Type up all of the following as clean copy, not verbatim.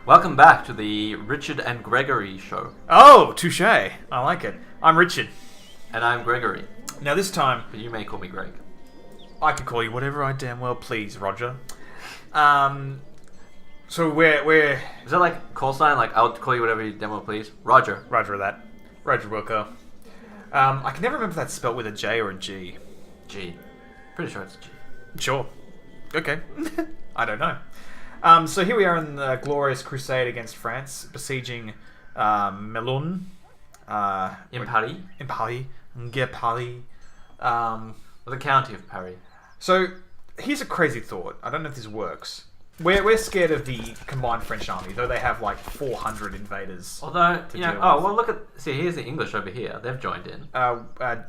Welcome back to the Richard and Gregory show. Oh, touche. I like it. I'm Richard. And I'm Gregory. Now this time, But you may call me Greg. I can call you whatever I damn well please, Roger. So we're Is that like call sign? Like, I'll call you whatever you damn well please? Roger. Roger that. Roger Wilco. I can never remember if that's spelt with a J or a G. G. Pretty sure it's G. Sure. Okay. I don't know. So here we are in the glorious crusade against France, besieging Melun. In Paris. In Paris. Paris. The county of Paris. So here's a crazy thought. I don't know if this works. We're scared of the combined French army, though they have like 400 invaders. Although, to you know, deal oh, with. well, look at, see, here's the English over here. They've joined in.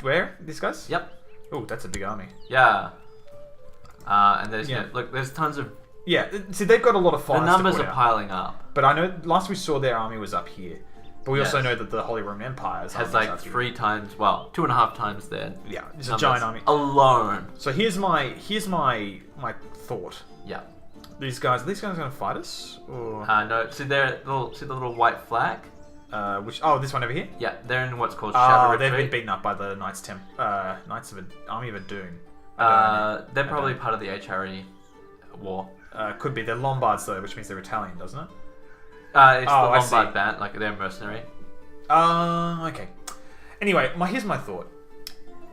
Where? These guys? Yep. Oh, that's a big army. Yeah. And there's, Yeah. you know, look, there's tons of, Yeah, see, they've got a lot of the fires numbers to are put out. piling up. But I know last we saw their army was up here. But we also Yes. know that the Holy Roman Empire's Has army is like up here. 3 times, well, 2.5 times their Yeah, it's a numbers giant army. alone. So here's my thought. Yeah. Are these guys gonna fight us? Or No, see the little white flag? this one over here? Yeah, they're in what's called Oh, Shadow they've been Retreat. beaten up by the Knights of Army of Adun. They're probably part of the HRE war. Could be. They're Lombards though, which means they're Italian, doesn't it? It's Oh, the I see. Lombard band, like they're mercenary. Okay. Anyway, here's my thought.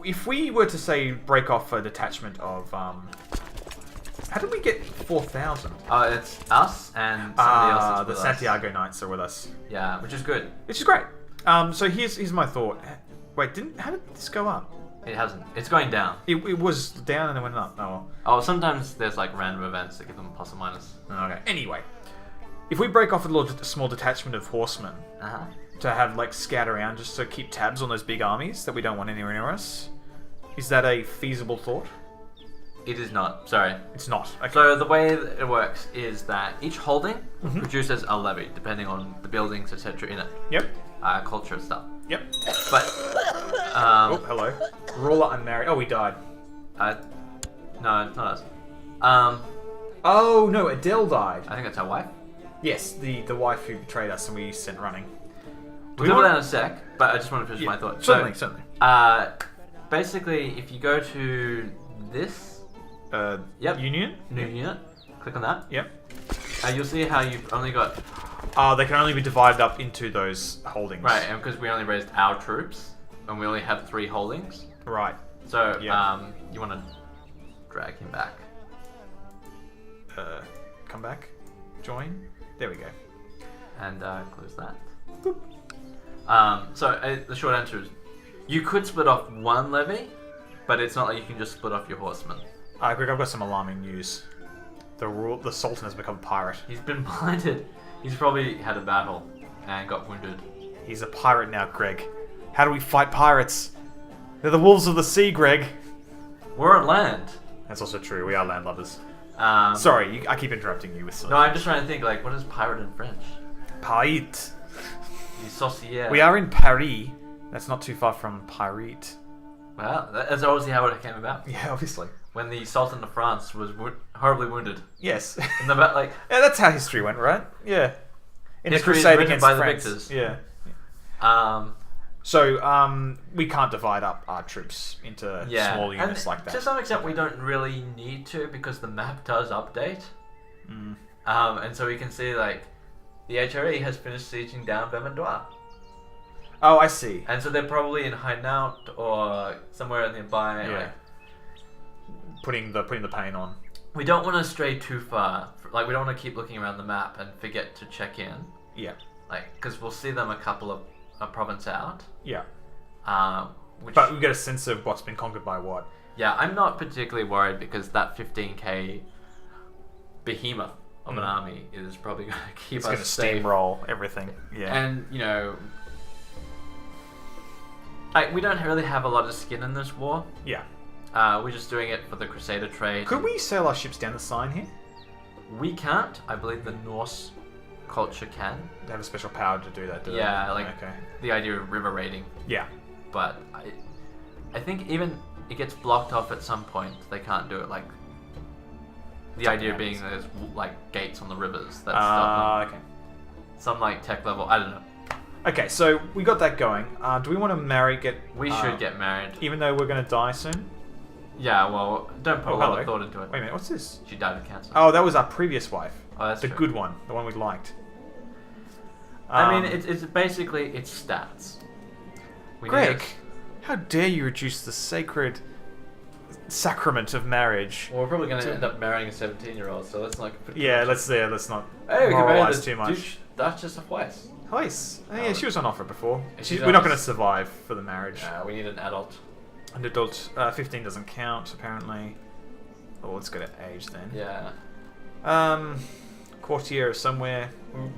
If we were to say break off a detachment of how did we get 4,000? It's us and somebody else that's The with us. Santiago Knights are with us, Yeah, which is good. which is great. So here's my thought. Wait, how did this go up? It hasn't. It's going down. It was down and then went up. Oh, well. Oh, sometimes there's like random events that give them plus or minus. Okay. Anyway, if we break off a small detachment of horsemen Uh-huh. to have like scout around just to keep tabs on those big armies that we don't want anywhere near us, is that a feasible thought? It is not. Sorry. It's not. Okay. So the way that it works is that each holding Mm-hmm. produces a levy, depending on the buildings, etc. in it. Yep. Culture and stuff. Yep. But, Oh, hello. Ruler unmarried. Oh, he died. no, it's not us. Oh no, Adele died. I think that's our wife. Yes, the wife who betrayed us and we sent running. We'll do that in a sec, but I just want to finish my thought. Certainly, So, certainly. basically, if you go to this, Yep. Union. new unit, click on that, Yep. you'll see how you've only got, They can only be divided up into those holdings. right, and because we only raised our troops, and we only have 3 holdings, Right. so, Yeah. you want to drag him back. Come back. Join. There we go. And close that. So the short answer is, you could split off one levy, but it's not like you can just split off your horsemen. Greg, I've got some alarming news. The Sultan has become a pirate. He's been blinded. He's probably had a battle and got wounded. He's a pirate now, Greg. How do we fight pirates? They're the wolves of the sea, Greg. We're on land. That's also true. We are landlubbers. Um, Sorry, I keep interrupting you with something. No, I'm just trying to think, like, what is pirate in French? Pirate. The saucier. We are in Paris. That's not too far from Pirate. Well, that's obviously how it came about. Yeah, obviously. When the Sultan of France was horribly wounded. Yes. In the like. Yeah, that's how history went, right? Yeah. In the History is crusade written against by the France. victors. Yeah. So, we can't divide up our troops into Yeah, small units and like that. to some extent, we don't really need to because the map does update. Mm. And so we can see like the HRE has finished sieging down Vermandois, Oh, I see. and so they're probably in Hainaut or somewhere nearby. Yeah. Like, Putting the pain on. we don't want to stray too far. Like we don't want to keep looking around the map and forget to check in. Yeah. Like because we'll see them a couple of a province out. Yeah. Which, But we get a sense of what's been conquered by what. yeah, I'm not particularly worried because that 15k behemoth of an army is probably going to keep It's going to us safe. steamroll everything. Yeah. And, you know, like, we don't really have a lot of skin in this war. Yeah. We're just doing it for the Crusader trade. Could we sail our ships down the Seine here? We can't. I believe the Norse culture can. They have a special power to do that, do they? Yeah, like Okay. the idea of river raiding. Yeah. But I think even it gets blocked off at some point. They can't do it. Like the Something idea happens. being there's like gates on the rivers that stop them. Okay. some like tech level. I don't know. Okay, so we got that going. Do we want to get... We should get married. Even though we're going to die soon? Yeah, well, don't put a lot of thought into it. Wait a minute, what's this? She died of cancer. Oh, that was our previous wife. Oh, that's the true. good one, the one we liked. I mean, it's basically it's stats. Greg, how dare you reduce the sacred sacrament of marriage? Well, we're probably going to end up marrying a 17-year-old, so let's not. Let's not Hey, we can marry moralize the too much. Duchess of Weiss. Nice. Oh, yeah, she was on offer before. She We're not does. going to survive for the marriage. We need an adult. An adult, 15 doesn't count apparently. Oh, let's go to age then. Yeah. Courtier somewhere.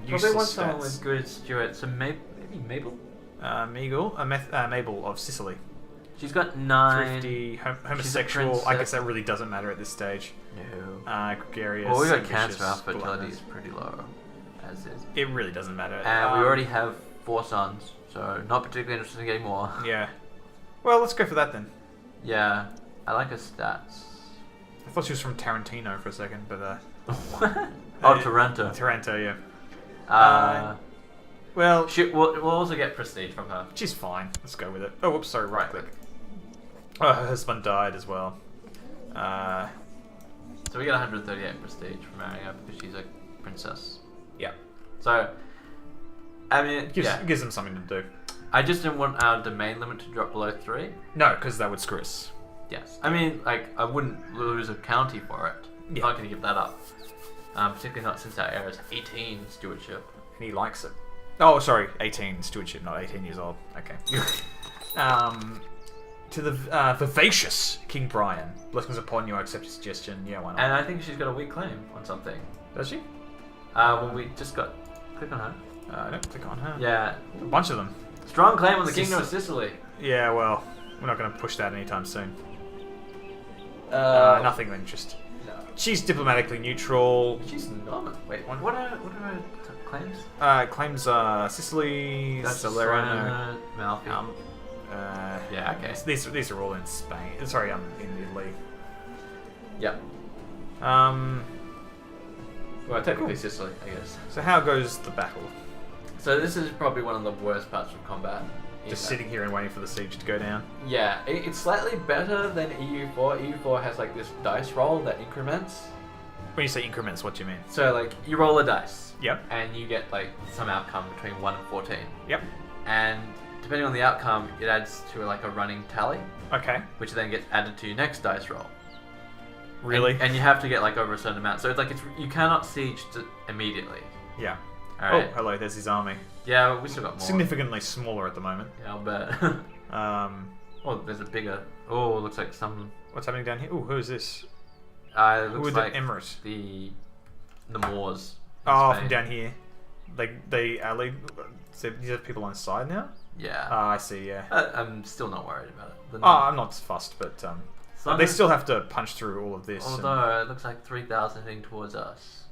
Probably want someone with good Stuart. So maybe Mabel. Mabel of Sicily. She's got 9. Thrifty, homosexual. I guess that really doesn't matter at this stage. No. Gregarious. Well, we got ambitious, cancer. Our fertility gluttonous. is pretty low, as is. It really doesn't matter. And we already have 4 sons, so not particularly interested in getting more. Yeah. Well, let's go for that then. Yeah, I like her stats. I thought she was from Tarantino for a second, but Oh, Toronto. Taranto, yeah. Well, we'll also get prestige from her. She's fine. Let's go with it. Oh, whoops, sorry, right click. Oh, her husband died as well. So we get 138 prestige for marrying her because she's a princess. Yeah. So, I mean, gives them something to do. I just didn't want our domain limit to drop below 3. No, because that would screw us. Yes. I mean, like, I wouldn't lose a county for it. Yeah. I'm not going to give that up. Particularly not since our heir is 18 stewardship. And he likes it. Oh, sorry, 18 stewardship, not 18 years old. Okay. To the vivacious King Brian. Blessings upon you, I accept your suggestion. Yeah, why not? And I think she's got a weak claim on something. Does she? Well, we just got... Click on her. No, click on her. Yeah. A bunch of them. Strong claim on the Kingdom of Sicily. Yeah, well, we're not going to push that anytime soon. Nothing of interest. No. She's diplomatically neutral. She's not. Wait, what are her claims? Claims Sicily, Salerno, Malfi. Yeah, okay. These are all in Spain. Sorry, in Italy. Yep. Well, technically Sicily, I guess. So how goes the battle? So this is probably one of the worst parts of combat. Just sitting here and waiting for the siege to go down. Yeah, it's slightly better than EU4. EU4 has like this dice roll that increments. When you say increments, what do you mean? So like you roll a dice. Yep. And you get like some outcome between 1 and 14. Yep. And depending on the outcome, it adds to like a running tally. Okay. Which then gets added to your next dice roll. Really? And you have to get like over a certain amount. So it's like you cannot siege immediately. Yeah. All right. Oh, hello. There's his army. Yeah, we still got more. Significantly smaller at the moment. Yeah, I'll bet. Oh, there's a bigger. Oh, looks like some. What's happening down here? Oh, who is this? It who looks are like the Emirate? The Moors. Oh, from down here. They allied. So these are people on the side now. Yeah. I see. Yeah. I'm still not worried about it. I'm not fussed, but they still have to punch through all of this. Although it looks like 3,000 heading towards us.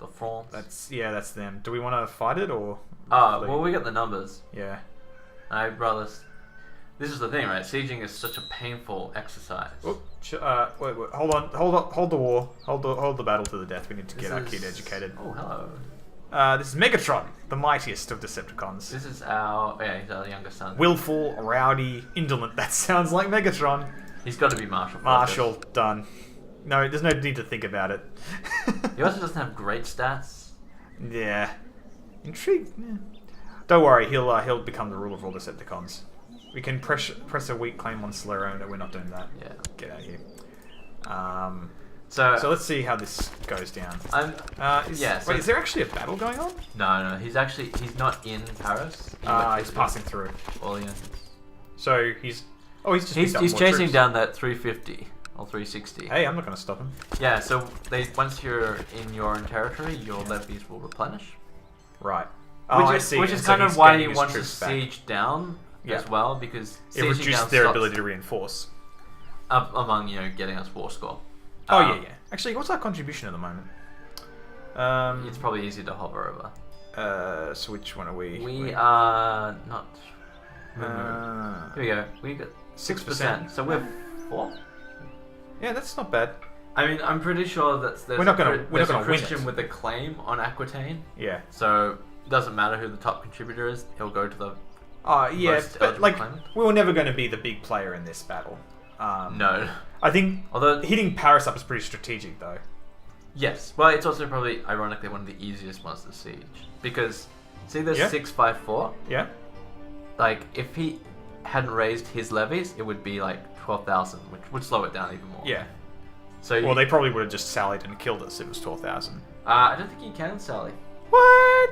The France. That's them. Do we want to fight it or? Well, we got the numbers. Yeah. I'd rather. This is the thing, right? Sieging is such a painful exercise. Oh, wait, hold on, hold the war, hold the battle to the death. We need to get our kid educated. Oh, hello. This is Megatron, the mightiest of Decepticons. This is he's our younger son. Willful, rowdy, indolent. That sounds like Megatron. He's got to be Marshall. Marshall, done. No, there's no need to think about it. He also doesn't have great stats. Yeah. Intrigued. Yeah. Don't worry, he'll become the ruler of all Decepticons. We can press a weak claim on Salerno. We're not doing that. Yeah. Get out of here. So let's see how this goes down. Wait, is there actually a battle going on? No. He's not in Paris. He's passing through. Orleans. So he's chasing down that 350 or 360. Hey, I'm not going to stop him. Yeah. So once you're in your own territory, your levies will replenish. Right. Which is kind of why he wants to siege down as well, because it reduces their ability to reinforce. Among getting us war score. Yeah. Actually, what's our contribution at the moment? It's probably easy to hover over. So which one are we? We are not. Here we go. We got 6%. So we're 4. Yeah, that's not bad. I mean, I'm pretty sure that there's We're not gonna a win Christian it. with a claim on Aquitaine. Yeah. So it doesn't matter who the top contributor is. He'll go to the Yeah, most but eligible like claimant. we were never going to be the big player in this battle. No. I think Although hitting Paris up is pretty strategic, though. yes, well, it's also probably ironically one of the easiest ones to siege because see this Yeah. 654. Yeah. Like if he hadn't raised his levies, it would be like 12,000, which would slow it down even more. Yeah. So Well, they probably would have just sallied and killed us if it was 12,000. I don't think you can sally. What?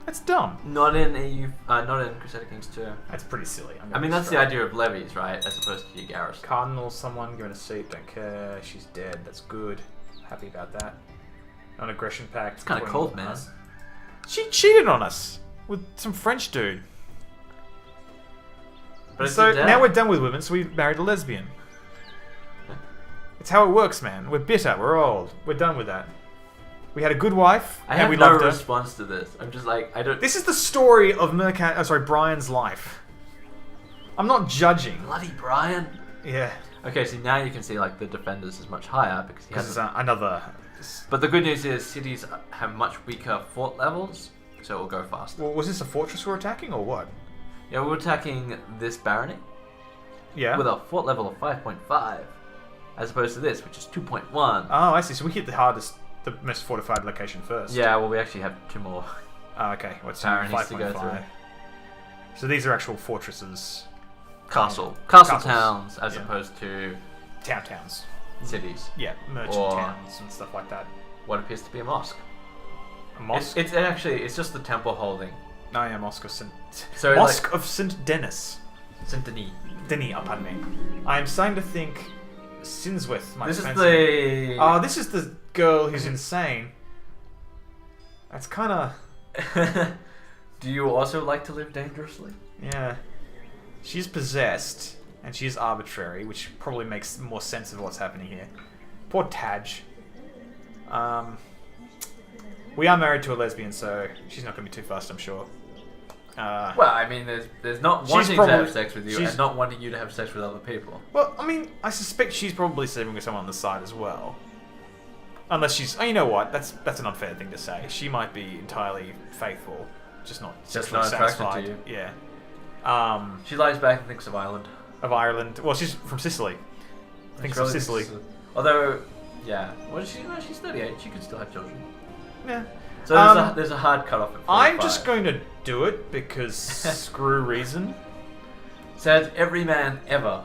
That's dumb. Not in not in Crusader Kings 2. That's pretty silly. I mean, that's the idea of levies, right? As opposed to your garrison. Cardinal, someone given a seat, don't care. She's dead. That's good. Happy about that. Non-aggression pact. It's kind of cold, man. She cheated on us with some French dude. But it's So your dad. now we're done with women, so we married a lesbian. It's how it works, man. We're bitter. We're old. We're done with that. We had a good wife, I and have we no loved her. response to this. I'm just like, I don't. This is the story of Brian's life. I'm not judging. Bloody Brian. Yeah. Okay, so now you can see like the defenders is much higher because he Because has. it's another... But the good news is cities have much weaker fort levels, so it will go faster. Well, was this a fortress we're attacking, or what? Yeah, we're attacking this barony Yeah. with a fort level of 5.5, as opposed to this, which is 2.1. Oh, I see. So we hit the most fortified location first. Yeah, well, we actually have two more. Oh, okay. What's Baronies to go 5.5? through. So these are actual fortresses, Castle Castles. towns, as Yeah. opposed to towns. cities. Yeah, merchant Or- towns and stuff like that. What appears to be a mosque. A mosque? It's actually just the temple holding. No, yeah, Mosque of Saint... So Mosque of Saint Denis. Saint Denis. Denis, oh, pardon me. I'm starting to think Sinswith might This is fancy. the. Oh, this is the girl who's insane. That's kind of... Do you also like to live dangerously? Yeah. She's possessed, and she's arbitrary, which probably makes more sense of what's happening here. Poor Taj. We are married to a lesbian, so she's not going to be too fast, I'm sure. Well, I mean, there's not She's wanting to probably- have sex with you she's- and not wanting you to have sex with other people. Well, I mean, I suspect she's probably sleeping with someone on the side as well. Unless she's... Oh, you know what? That's an unfair thing to say. She might be entirely faithful, just not sexually not attracted to satisfied. you. Yeah. She lies back and thinks of Ireland. Of Ireland. Well, she's from Sicily. Thinks of Sicily. Although, yeah. Well, she's 38. She can still have children. Yeah. So there's a hard cutoff at 45. I'm just going to do it because screw reason. Said every man ever.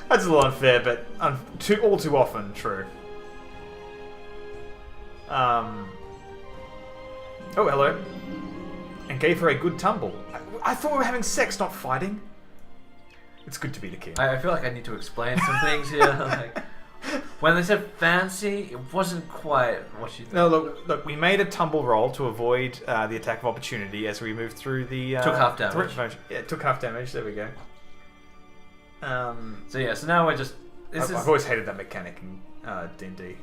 That's a little unfair, but all too often true. Oh, hello. And gave her a good tumble. I thought we were having sex, not fighting. It's good to be the king. I feel like I need to explain some things here. Like, when they said fancy, it wasn't quite what you thought. No, look. We made a tumble roll to avoid the attack of opportunity as we moved through the. Took half damage. Yeah, it took half damage. There we go. So yeah, so now we're just. I've always hated that mechanic in D&D.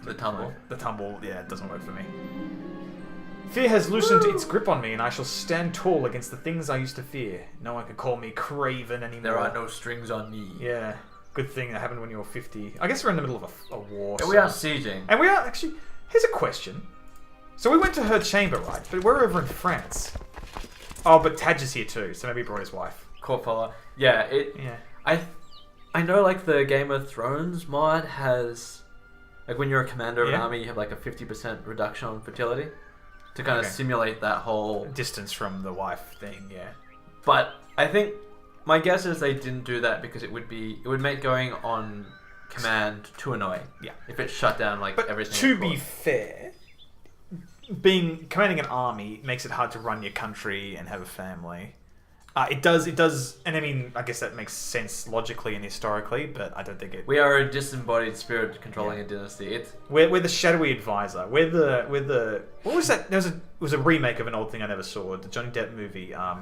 The tumble. The tumble, yeah, it doesn't work for me. Fear has loosened its grip on me, and I shall stand tall against the things I used to fear. No one can call me craven anymore. There are no strings on me. Yeah, good thing that happened when you were 50. I guess we're in the middle of a war. Yeah, so- we are sieging. And we are, actually, here's a question. So we went to her chamber, right? But we're over in France. Oh, but Taj is here too, so maybe he brought his wife. Court follower. Yeah, Yeah. I know like the Game of Thrones mod has like when you're a commander of an Yeah. army you have like a 50% reduction on fertility to kind Okay. of simulate that whole Distance from the wife thing, yeah. but I think my guess is they didn't do that because it would make going on command too annoying. Yeah. If it shut down like But everything. to at be court. fair, commanding an army makes it hard to run your country and have a family. It does, and I mean, I guess that makes sense logically and historically, but I don't think it. We are a disembodied spirit controlling a dynasty. We're the shadowy advisor. We're the what was that? It was a remake of an old thing I never saw, the Johnny Depp movie. I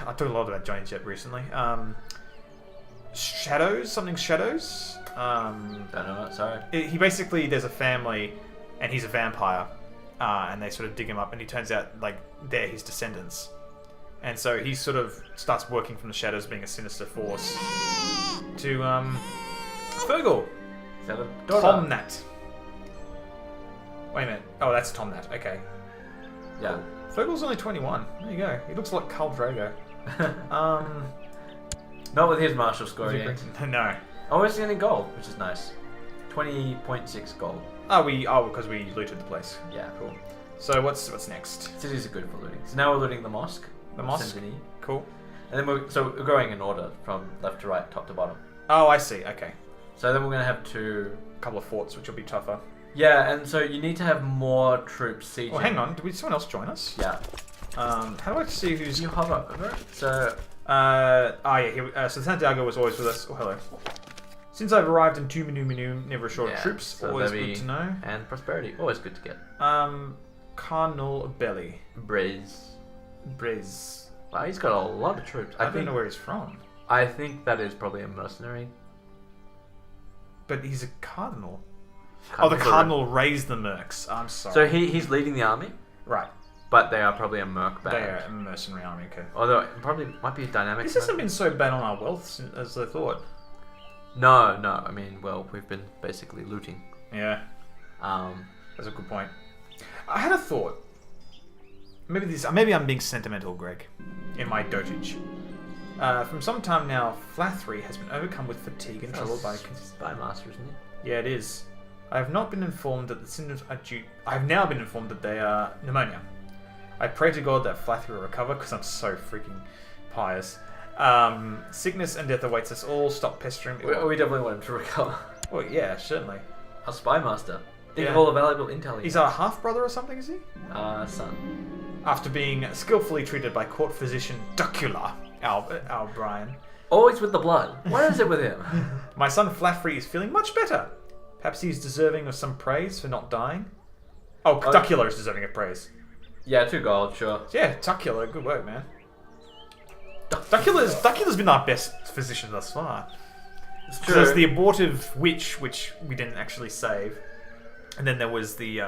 talked a lot about Johnny Depp recently. Shadows. Don't know. Sorry. He basically, there's a family, and he's a vampire, and they sort of dig him up, and he turns out like they're his descendants. And so he sort of starts working from the shadows, being a sinister force, to Fergal. Is that a daughter? Tomnat. Wait a minute. Oh, that's Tomnat. Okay. Yeah. Fergal's only 21. There you go. He looks like Khal Drogo. Not with his martial score Is he yet. green? No. Oh, it's getting gold, which is nice. 20.6 gold. Because we looted the place. Yeah. Cool. So what's next? Cities are good for looting. So now we're looting the mosque. The mosque. Saint-Denis. Cool. And then we're going in order from left to right, top to bottom. Oh, I see. Okay. So then we're gonna have to. A couple of forts, which will be tougher. Yeah, and so you need to have more troops sieging. Oh, hang on. Did someone else join us? Yeah. How do I see who's? You hover over it. So. Yeah. So Santiago was always with us. Oh, hello. Since I've arrived in Tuminu, never short of troops. So Always good to know. And prosperity, always good to get. Carnal Belly. Briz. Wow, he's got a lot of troops. I don't know where he's from. I think that is probably a mercenary. But he's a cardinal. Oh, the cardinal raised the mercs. I'm sorry. So he's leading the army? Right. But they are probably a merc band. They are a mercenary army, okay. Although it probably might be a dynamic. This hasn't been so bad on our wealth as I thought. No. I mean, well, we've been basically looting. Yeah. That's a good point. I had a thought. Maybe I'm being sentimental, Greg, in my dotage. From some time now, Flathry has been overcome with fatigue and troubled by Spymaster, isn't it? Yeah, it is. I have not been informed that the symptoms are due. I have now been informed that they are pneumonia. I pray to God that Flathry will recover because I'm so freaking pious. Sickness and death awaits us all. Stop pestering. We definitely want him to recover. Well, yeah, certainly. Our Spymaster. Think Yeah. of all the valuable intel. He's our half brother or something, is he? Son. After being skillfully treated by court physician Ducula, our Brian. Always with the blood. What is it with him? My son Flathry is feeling much better. Perhaps he's deserving of some praise for not dying. Oh, Ducula is deserving of praise. Yeah, 2 gold, sure. Yeah, Ducula, good work, man. Ducula's been our best physician thus far. It's So true. there's the abortive witch, which we didn't actually save. And then there was the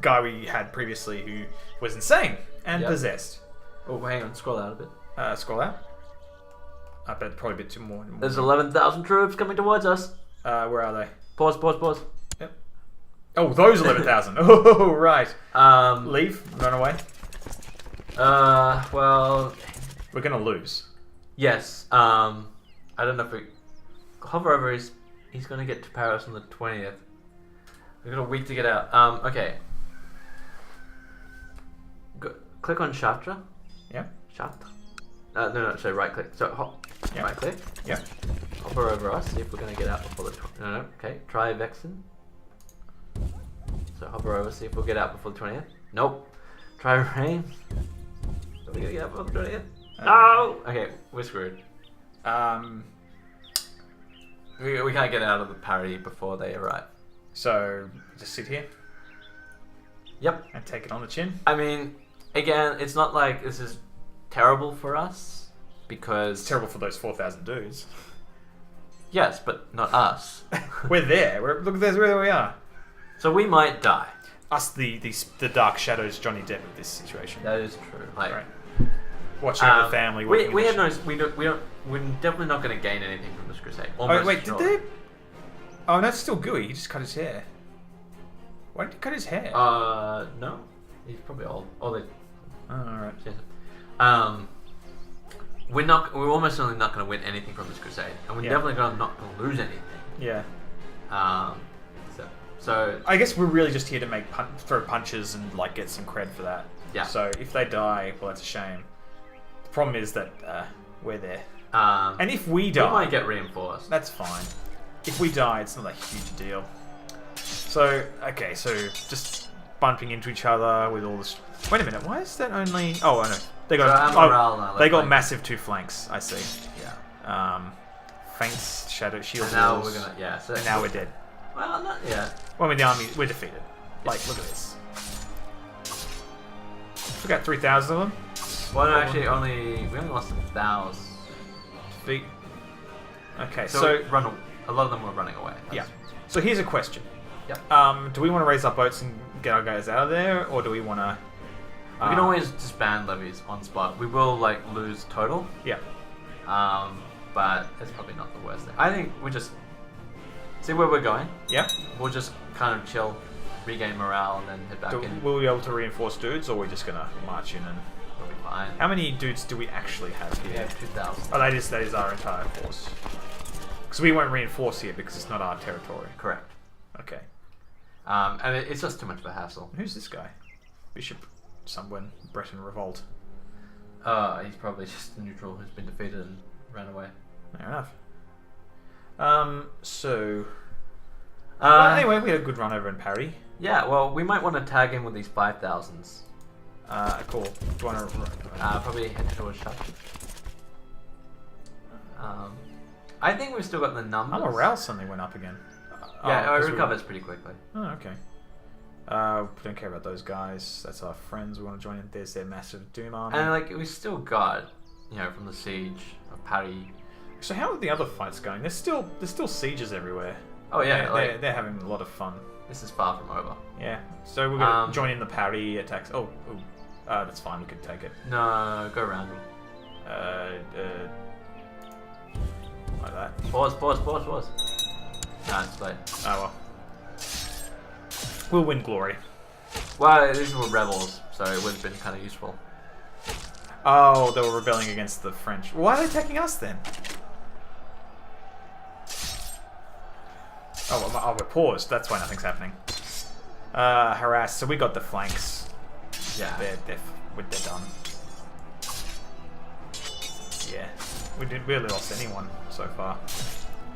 guy we had previously who was insane and possessed. Oh, hang on, scroll out a bit. Scroll out. I bet probably a bit too more. There's 11,000 troops coming towards us. Where are they? Pause. Yep. Oh, those 11,000. Oh, right. Leave. Run away. Well, We're gonna lose. yes. I don't know if we hover over. He's gonna get to Paris on the 20th. We've got a week to get out. Okay. Click on Chartres. Yeah. Chartres. No. So right click. So Yeah. right click. Yeah. Hover over us. See if we're gonna get out before the. No. Okay. Try Vexen. So hover over. See if we'll get out before the 20th. Nope. Try Reims. Are we gonna get out before the 20th? No. Okay. We're screwed. We can't get out of the party before they arrive. So just sit here Yep. and take it on the chin. I mean, again, it's not like this is terrible for us because It's terrible for those 4,000 dudes. yes, but not us. We're there. Look, there's where we are. So we might die. Us, the dark shadows, Johnny Depp of this situation. That is true. Like, Right. Watching over the family. we working had in the we're definitely not going to gain anything from this crusade. Oh, Almost wait, sure. did they? Oh, no, it's still gooey. He just cut his hair. Why did he cut his hair? No, he's probably old. Oh, they. Oh, alright. We're almost certainly not going to win anything from this crusade, and we're definitely not going to lose anything. Yeah. So I guess we're really just here to throw punches and like get some cred for that. Yeah. So if they die, well, that's a shame. The problem is that we're there, and and if we die, we might get reinforced. that's fine. If we die, it's not a huge deal. So okay, so just bumping into each other with all this. Wait a minute, why is that only? Oh, I know. They got they got massive 2 flanks. I see. Yeah. Flanks, shadow, shield. And now walls, we're gonna So and now we're dead. Well, not yet. Well, I mean, the army, we're defeated. Like, look at this. We got 3,000 of them. Well, no, actually, we only lost 1,000. Feet. Okay, So a lot of them were running away. Yeah. So here's a question. Yep. Do we want to raise our boats and get our guys out of there, or do we want to? We can always disband levies on spot. We will lose total. Yeah. But it's probably not the worst thing. I think we just See where we're going? Yeah. We'll just kind of chill, regain morale, and then head back in. Will we be able to reinforce dudes, or are we just gonna march in and... We'll be fine. How many dudes do we actually have here? We have 2,000. Oh, that is our entire force. Because we won't reinforce here because it's not our territory. Correct. Okay. And it's just too much of a hassle. Who's this guy? Bishop Someone Breton Revolt. He's probably just a neutral who's been defeated and ran away. Fair enough. Well, anyway, we had a good run over in Parry. Yeah, well, we might want to tag in with these 5,000s. Cool. Do you want to... Probably head towards Shut. I think we've still got the numbers. our morale suddenly went up again. Yeah, it recovers pretty quickly. Oh, okay. Don't care about those guys. That's our friends. We want to join in. There's their massive Doom army. And like we still got, from the siege of Parry. So how are the other fights going? There's still sieges everywhere. Oh yeah, they're having a lot of fun. This is far from over. Yeah. So we're gonna join in the Parry attacks. Oh, that's fine. We could take it. No, go around. Like that. Pause. No, it's late. Oh well. We'll win glory. Well, these were rebels, so it would have been kind of useful. Oh, they were rebelling against the French. Why are they attacking us then? Oh, we're paused. That's why nothing's happening. Harass. So we got the flanks. Yeah. They're done. Yeah. We barely lost anyone so far.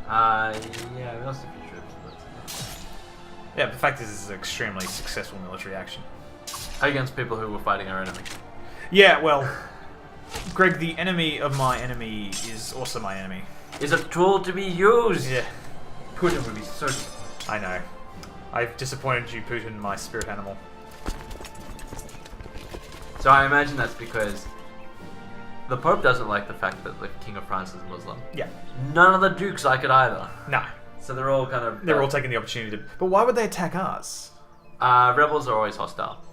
Yeah, we lost a few troops. Yeah, the fact is, this is an extremely successful military action. Against people who were fighting our enemy. Yeah, well, Greg, the enemy of my enemy is also my enemy. Is a tool to be used. Yeah. Putin would be so... I know. I've disappointed you, Putin, my spirit animal. So I imagine that's because the Pope doesn't like the fact that the King of France is Muslim. Yeah. None of the dukes like it either. No. So they're all kind of... They're all taking the opportunity to... But why would they attack us? Rebels are always hostile.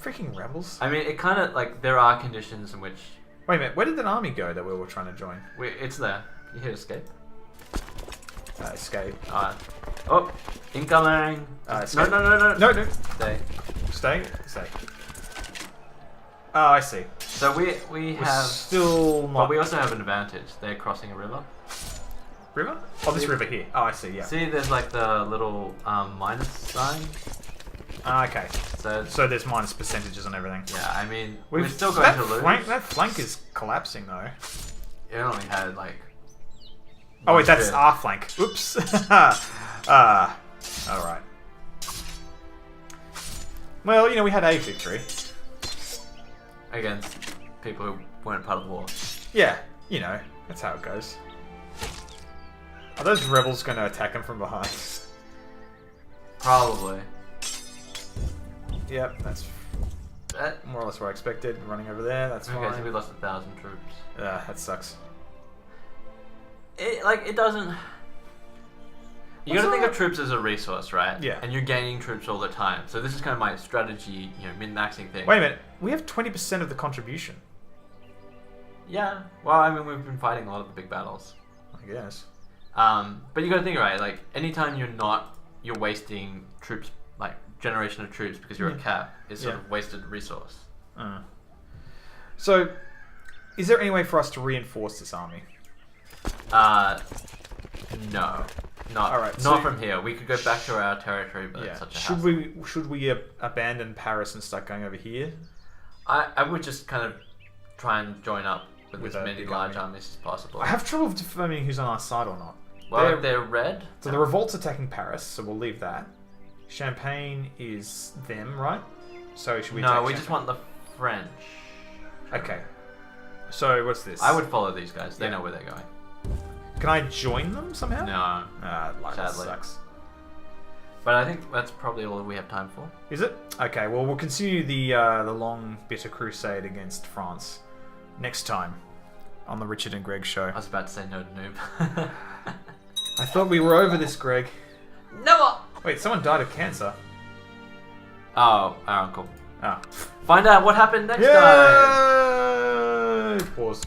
Freaking rebels. I mean, it kind of, like, there are conditions in which... Wait a minute, where did that army go that we were trying to join? It's there. You hit escape. Escape. Oh, incoming! Escape. No. No. Stay. Stay. Oh, I see. So we We're have... still not... But we also have an advantage. They're crossing a river. River? Oh, this river here. Oh, I see, yeah. See, there's like the little minus sign. Okay. So there's minus percentages on everything. yeah, I mean, we're still going to lose. That flank is collapsing, though. It only had like... Oh, wait, one that's bit. our flank. Oops. Alright. Well, we had a victory. Against people who weren't part of the war. Yeah, that's how it goes. Are those rebels going to attack him from behind? Probably. Yep, that's more or less what I expected. Running over there, that's Okay, fine. so we lost 1,000 troops. That sucks. It doesn't... You gotta think of troops as a resource, right? Yeah. And you're gaining troops all the time. So this is kind of my strategy, min-maxing thing. Wait a minute, we have 20% of the contribution. Yeah. Well, I mean, we've been fighting a lot of the big battles. I guess. But you gotta think, right, like, anytime you're wasting troops, like, generation of troops because you're a cap, is sort of wasted resource. So, is there any way for us to reinforce this army? No. Not from here. We could go back to our territory, but it's such a hassle. Should we abandon Paris and start going over here? I would just kind of try and join up with as many big large army. armies as possible. I have trouble determining who's on our side or not. Well, they're red. So the revolt's attacking Paris, so we'll leave that. Champagne is them, right? So should we? No, attack we Champagne? just want the French. Okay. So what's this? I would follow these guys. They Yeah. know where they're going. Can I join them somehow? No. That Sadly. sucks. But I think that's probably all we have time for. Is it? Okay. Well, we'll continue the long, bitter crusade against France next time on the Richard and Greg show. I was about to say no to noob. I thought we were over this, Greg. No! Wait, someone died of cancer. Oh, our uncle. Ah. Find out what happened next time! Yay! Pause.